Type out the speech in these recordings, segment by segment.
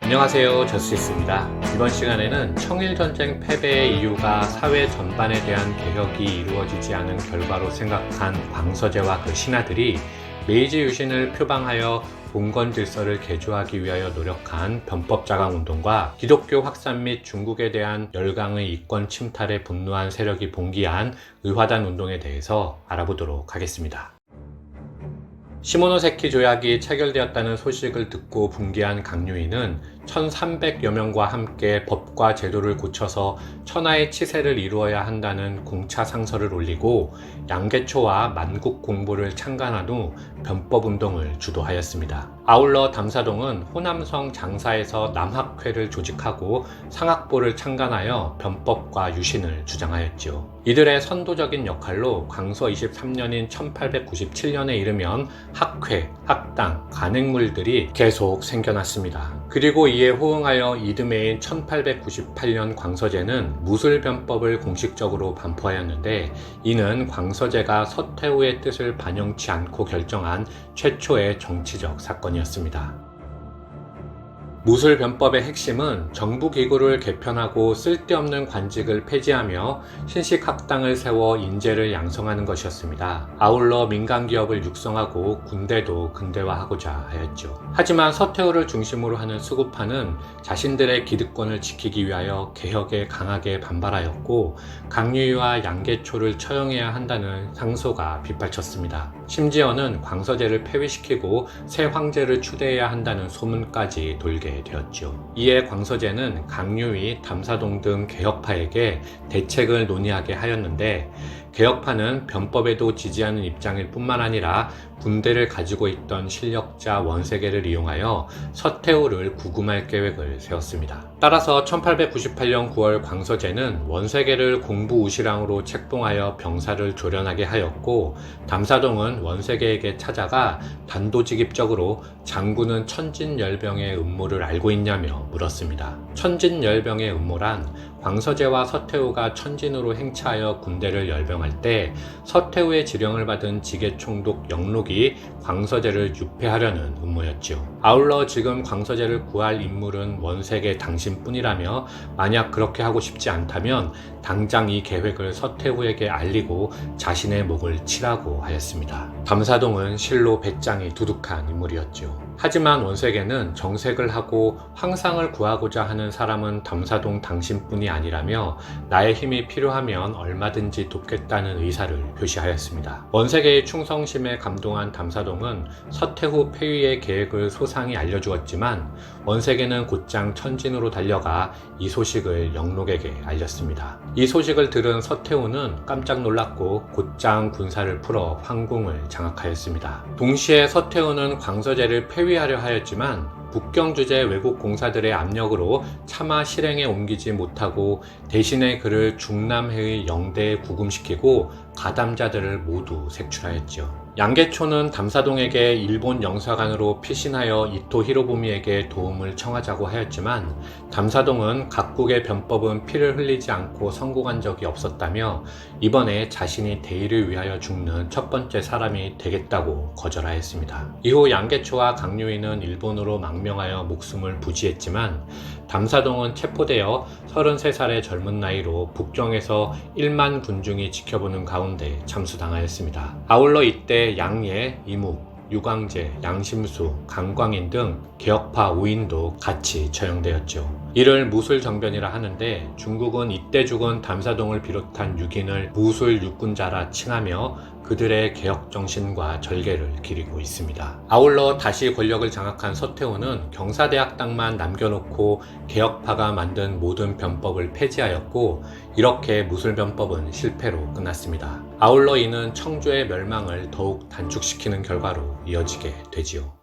안녕하세요, 저스티스입니다. 이번 시간에는 청일전쟁 패배의 이유가 사회 전반에 대한 개혁이 이루어지지 않은 결과로 생각한 광서제와 그 신하들이 메이지 유신을 표방하여 봉건 질서를 개조하기 위하여 노력한 변법자강운동과 기독교 확산 및 중국에 대한 열강의 이권 침탈에 분노한 세력이 봉기한 의화단 운동에 대해서 알아보도록 하겠습니다. 시모노세키 조약이 체결되었다는 소식을 듣고 붕괴한 강요인은 1300여 명과 함께 법과 제도를 고쳐서 천하의 치세를 이루어야 한다는 공차 상서를 올리고 양계초와 만국 공보를 창간한 후 변법운동을 주도하였습니다. 아울러 담사동은 호남성 장사에서 남학회를 조직하고 상학보를 창간하여 변법과 유신을 주장하였죠. 이들의 선도적인 역할로 광서 23년인 1897년에 이르면 학회, 학당, 간행물들이 계속 생겨났습니다. 그리고 이에 호응하여 이듬해인 1898년 광서제는 무술변법을 공식적으로 반포하였는데, 이는 광서제가 서태후의 뜻을 반영치 않고 결정한 최초의 정치적 사건이었습니다. 무술변법의 핵심은 정부기구를 개편하고 쓸데없는 관직을 폐지하며 신식학당을 세워 인재를 양성하는 것이었습니다. 아울러 민간기업을 육성하고 군대도 근대화하고자 하였죠. 하지만 서태후를 중심으로 하는 수구파는 자신들의 기득권을 지키기 위하여 개혁에 강하게 반발하였고, 강유희와 양계초를 처형해야 한다는 상소가 빗발쳤습니다. 심지어는 광서제를 폐위시키고 새 황제를 추대해야 한다는 소문까지 돌게 되었죠. 이에 광서제는 강유희, 담사동 등 개혁파에게 대책을 논의하게 하였는데, 개혁파는 변법에도 지지하는 입장일 뿐만 아니라 군대를 가지고 있던 실력자 원세계를 이용하여 서태후를 구금할 계획을 세웠습니다. 따라서 1898년 9월 광서제는 원세계를 공부우시랑으로 책봉하여 병사를 조련하게 하였고, 담사동은 원세계에게 찾아가 단도직입적으로 장군은 천진열병의 음모를 알고 있냐며 물었습니다. 천진열병의 음모란 광서제와 서태후가 천진으로 행차하여 군대를 열병할 때 서태후의 지령을 받은 지계총독 영록이 광서제를 유폐하려는 음모였죠. 아울러 지금 광서제를 구할 인물은 원색의 당신뿐이라며, 만약 그렇게 하고 싶지 않다면 당장 이 계획을 서태후에게 알리고 자신의 목을 치라고 하였습니다. 담사동은 실로 배짱이 두둑한 인물이었죠. 하지만 원색에는 정색을 하고 황상을 구하고자 하는 사람은 담사동 당신뿐이 아니라며 나의 힘이 필요하면 얼마든지 돕겠다는 의사를 표시하였습니다. 원색의 충성심에 감동한 담사동은 서태후 폐위의 계획을 소상히 알려주었지만, 원색에는 곧장 천진으로 달려가 이 소식을 영록에게 알렸습니다. 이 소식을 들은 서태후는 깜짝 놀랐고 곧장 군사를 풀어 황궁을 장악하였습니다. 동시에 서태후는 광서제를 폐위하려 하였지만 북경주재 외국 공사들의 압력으로 차마 실행에 옮기지 못하고 대신에 그를 중남해의 영대에 구금시키고 가담자들을 모두 색출하였죠. 양계초는 담사동에게 일본 영사관으로 피신하여 이토 히로부미에게 도움을 청하자고 하였지만, 담사동은 각국의 변법은 피를 흘리지 않고 성공한 적이 없었다며 이번에 자신이 대의를 위하여 죽는 첫 번째 사람이 되겠다고 거절하였습니다. 이후 양계초와 강유희는 일본으로 망명하여 목숨을 부지했지만, 담사동은 체포되어 33살의 젊은 나이로 북경에서 1만 군중이 지켜보는 가운데 참수당하였습니다. 아울러 이때 양예, 이묵, 유광재, 양심수, 강광인 등 개혁파 5인도 같이 처형되었죠. 이를 무술정변이라 하는데, 중국은 이때 죽은 담사동을 비롯한 6인을 무술 육군자라 칭하며 그들의 개혁정신과 절개를 기리고 있습니다. 아울러 다시 권력을 장악한 서태후는 경사대학당만 남겨놓고 개혁파가 만든 모든 변법을 폐지하였고, 이렇게 무술변법은 실패로 끝났습니다. 아울러 이는 청주의 멸망을 더욱 단축시키는 결과로 이어지게 되지요.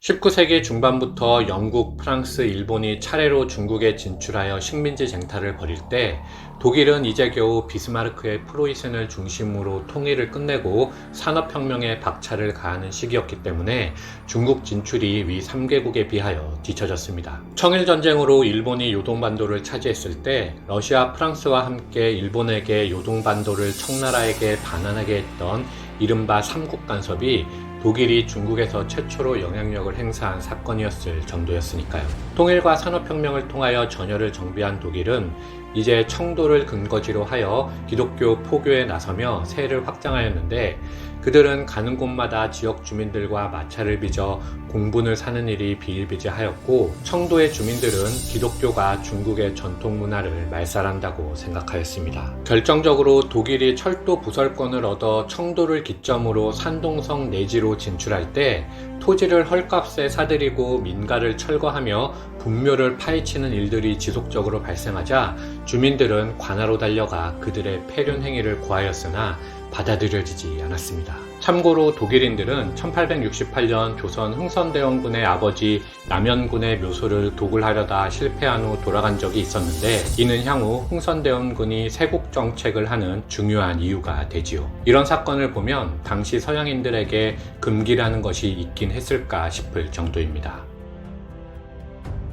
19세기 중반부터 영국, 프랑스, 일본이 차례로 중국에 진출하여 식민지 쟁탈을 벌일 때, 독일은 이제 겨우 비스마르크의 프로이센을 중심으로 통일을 끝내고 산업혁명에 박차를 가하는 시기였기 때문에 중국 진출이 위 3개국에 비하여 뒤처졌습니다. 청일전쟁으로 일본이 요동반도를 차지했을 때 러시아, 프랑스와 함께 일본에게 요동반도를 청나라에게 반환하게 했던 이른바 삼국간섭이 독일이 중국에서 최초로 영향력을 행사한 사건이었을 정도였으니까요. 통일과 산업혁명을 통하여 전열을 정비한 독일은 이제 청도를 근거지로 하여 기독교 포교에 나서며 세를 확장하였는데, 그들은 가는 곳마다 지역 주민들과 마찰을 빚어 공분을 사는 일이 비일비재하였고, 청도의 주민들은 기독교가 중국의 전통 문화를 말살한다고 생각하였습니다. 결정적으로 독일이 철도 부설권을 얻어 청도를 기점으로 산동성 내지로 진출할 때 토지를 헐값에 사들이고 민가를 철거하며 분묘를 파헤치는 일들이 지속적으로 발생하자 주민들은 관하로 달려가 그들의 폐륜 행위를 고하였으나 받아들여지지 않았습니다. 참고로 독일인들은 1868년 조선 흥선대원군의 아버지 남연군의 묘소를 도굴하려다 실패한 후 돌아간 적이 있었는데, 이는 향후 흥선대원군이 세국 정책을 하는 중요한 이유가 되지요. 이런 사건을 보면 당시 서양인들에게 금기라는 것이 있긴 했을까 싶을 정도입니다.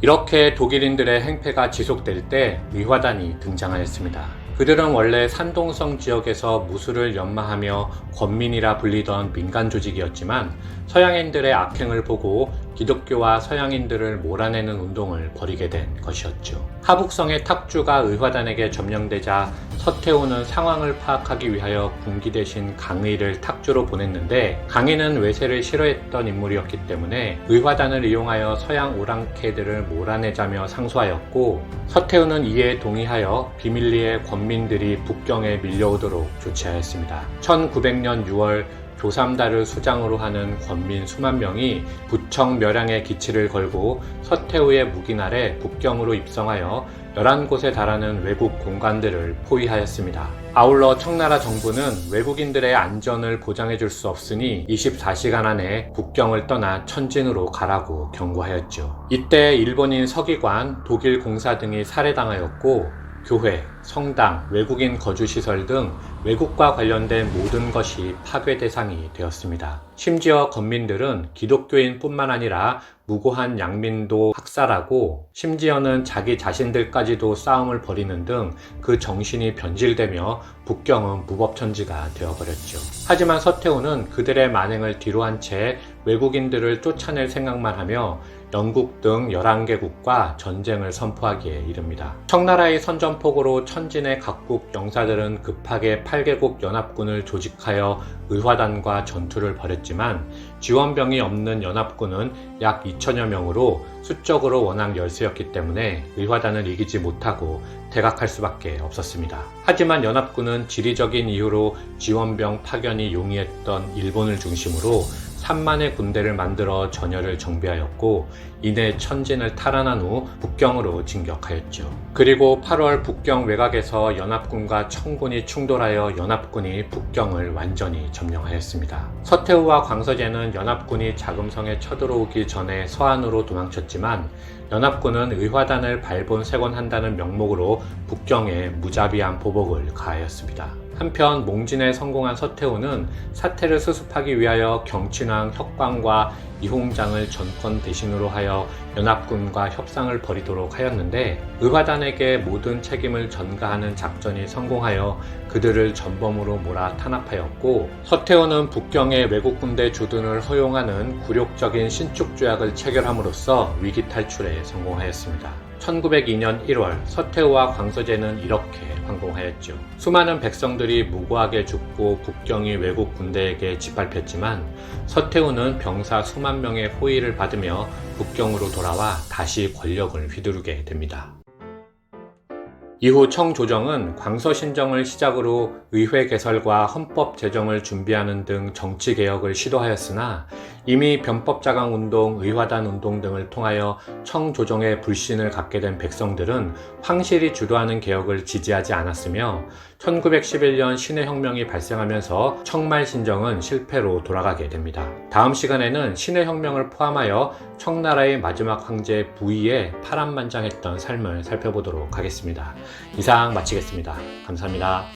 이렇게 독일인들의 행패가 지속될 때 의화단이 등장하였습니다. 그들은 원래 산동성 지역에서 무술을 연마하며 권민이라 불리던 민간 조직이었지만, 서양인들의 악행을 보고 기독교와 서양인들을 몰아내는 운동을 벌이게 된 것이었죠. 하북성의 탁주가 의화단에게 점령되자 서태후는 상황을 파악하기 위하여 군기 대신 강의를 탁주로 보냈는데, 강의는 외세를 싫어했던 인물이었기 때문에 의화단을 이용하여 서양 오랑캐들을 몰아내자며 상소하였고, 서태후는 이에 동의하여 비밀리에 권민들이 북경에 밀려오도록 조치하였습니다. 1900년 6월 조삼달을 수장으로 하는 권민 수만 명이 부청 멸양의 기치를 걸고 서태후의 묵인 아래 북경으로 입성하여 11곳에 달하는 외국 공관들을 포위하였습니다. 아울러 청나라 정부는 외국인들의 안전을 보장해 줄 수 없으니 24시간 안에 북경을 떠나 천진으로 가라고 경고하였죠. 이때 일본인 서기관, 독일 공사 등이 살해당하였고, 교회, 성당, 외국인 거주시설 등 외국과 관련된 모든 것이 파괴 대상이 되었습니다. 심지어 건민들은 기독교인 뿐만 아니라 무고한 양민도 학살하고, 심지어는 자기 자신들까지도 싸움을 벌이는 등 그 정신이 변질되며 북경은 무법천지가 되어버렸죠. 하지만 서태후는 그들의 만행을 뒤로한 채 외국인들을 쫓아낼 생각만 하며 영국 등 11개국과 전쟁을 선포하기에 이릅니다. 청나라의 선전포고로 천진의 각국 영사들은 급하게 8개국 연합군을 조직하여 의화단과 전투를 벌였지만, 지원병이 없는 연합군은 약 2천여 명으로 수적으로 워낙 열세였기 때문에 의화단을 이기지 못하고 대각할 수밖에 없었습니다. 하지만 연합군은 지리적인 이유로 지원병 파견이 용이했던 일본을 중심으로 3만의 군대를 만들어 전열을 정비하였고, 이내 천진을 탈환한 후 북경으로 진격하였죠. 그리고 8월 북경 외곽에서 연합군과 청군이 충돌하여 연합군이 북경을 완전히 점령하였습니다. 서태후와 광서제는 연합군이 자금성에 쳐들어오기 전에 서안으로 도망쳤지만, 연합군은 의화단을 발본색원한다는 명목으로 북경에 무자비한 보복을 가하였습니다. 한편 몽진에 성공한 서태후는 사태를 수습하기 위하여 경친왕 혁광과 이홍장을 전권 대신으로 하여 연합군과 협상을 벌이도록 하였는데, 의화단에게 모든 책임을 전가하는 작전이 성공하여 그들을 전범으로 몰아 탄압하였고, 서태후는 북경의 외국군대 주둔을 허용하는 굴욕적인 신축조약을 체결함으로써 위기 탈출에 성공하였습니다. 1902년 1월 서태후와 광서제는 이렇게 황공하였죠. 수많은 백성들이 무고하게 죽고 북경이 외국 군대에게 짓밟혔지만, 서태후는 병사 수만 명의 호의를 받으며 북경으로 돌아와 다시 권력을 휘두르게 됩니다. 이후 청조정은 광서신정을 시작으로 의회 개설과 헌법 제정을 준비하는 등 정치 개혁을 시도하였으나, 이미 변법자강운동, 의화단 운동 등을 통하여 청조정에 불신을 갖게 된 백성들은 황실이 주도하는 개혁을 지지하지 않았으며, 1911년 신해혁명이 발생하면서 청말신정은 실패로 돌아가게 됩니다. 다음 시간에는 신해혁명을 포함하여 청나라의 마지막 황제 부의의 파란만장했던 삶을 살펴보도록 하겠습니다. 이상 마치겠습니다. 감사합니다.